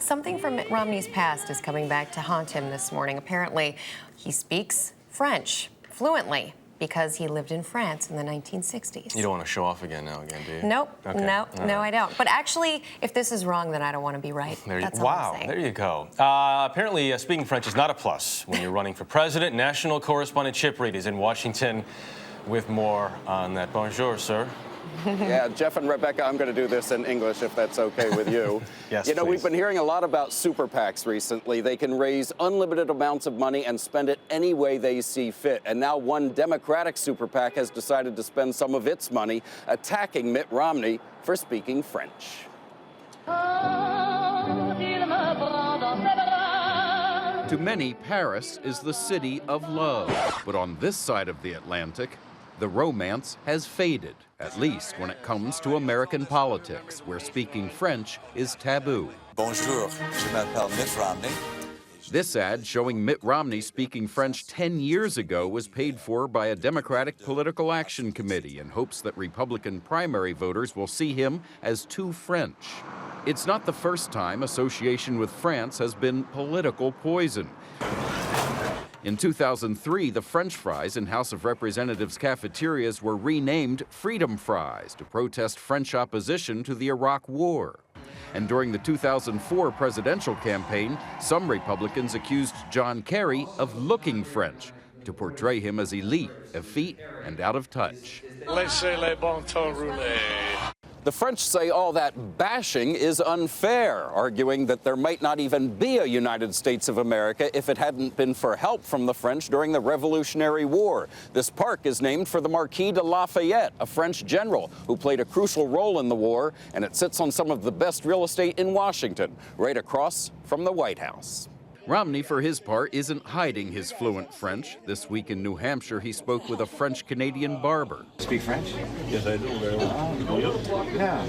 something from Mitt Romney's past is coming back to haunt him this morning. Apparently, he speaks French fluently because he lived in France in the 1960s. You don't want to show off again, do you? Nope. Okay. No, I don't. But actually, if this is wrong, then I don't want to be right. That's all I'm saying. There you go. Apparently, speaking French is not a plus when you're running for president. National correspondent Chip Reid is in Washington with more on that. Bonjour, sir. Yeah, Jeff and Rebecca, I'm going to do this in English if that's okay with you. Yes, You know, please. we've been hearing a lot about super PACs recently. They can raise unlimited amounts of money and spend it any way they see fit. And now one Democratic super PAC has decided to spend some of its money attacking Mitt Romney for speaking French. To many, Paris is the city of love. But on this side of the Atlantic, the romance has faded, at least when it comes to American politics, where speaking French is taboo. Bonjour, je m'appelle Mitt Romney. This ad showing Mitt Romney speaking French 10 years ago was paid for by a Democratic Political Action Committee in hopes that Republican primary voters will see him as too French. It's not the first time association with France has been political poison. In 2003, the French fries in House of Representatives cafeterias were renamed Freedom Fries to protest French opposition to the Iraq War. And during the 2004 presidential campaign, some Republicans accused John Kerry of looking French to portray him as elite, effete, and out of touch. Laissez les bon temps rouler. The French say all that bashing is unfair, arguing that there might not even be a United States of America if it hadn't been for help from the French during the Revolutionary War. This park is named for the Marquis de Lafayette, a French general who played a crucial role in the war, and it sits on some of the best real estate in Washington, right across from the White House. Romney, for his part, isn't hiding his fluent French. This week in New Hampshire, he spoke with a French-Canadian barber. Speak French? Yes, I do very well. Yeah,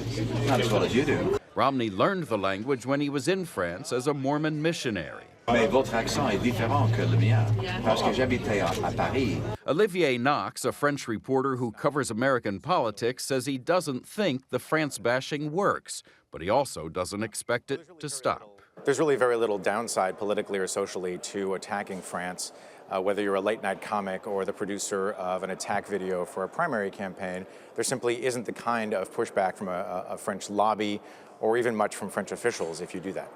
not as well as you do. Romney learned the language when he was in France as a Mormon missionary. Mais votre accent est différent que le mien, parce que j'habitais à Paris. Olivier Knox, a French reporter who covers American politics, says he doesn't think the France bashing works, but he also doesn't expect it to stop. There's really very little downside politically or socially to attacking France, whether you're a late-night comic or the producer of an attack video for a primary campaign. There simply isn't the kind of pushback from a French lobby or even much from French officials if you do that.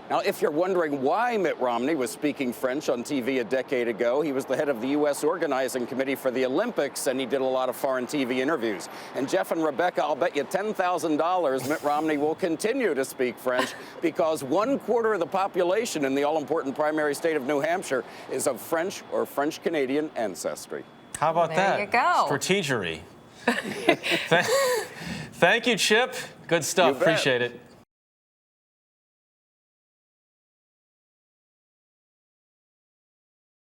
Now, if you're wondering why Mitt Romney was speaking French on TV a decade ago, he was the head of the U.S. Organizing Committee for the Olympics, and he did a lot of foreign TV interviews. And Jeff and Rebecca, I'll bet you $10,000 Mitt Romney will continue to speak French because 1/4 of the population in the all-important primary state of New Hampshire is of French or French-Canadian ancestry. How about that? There you go. Strategery. Thank you, Chip. Good stuff. You bet. Appreciate it.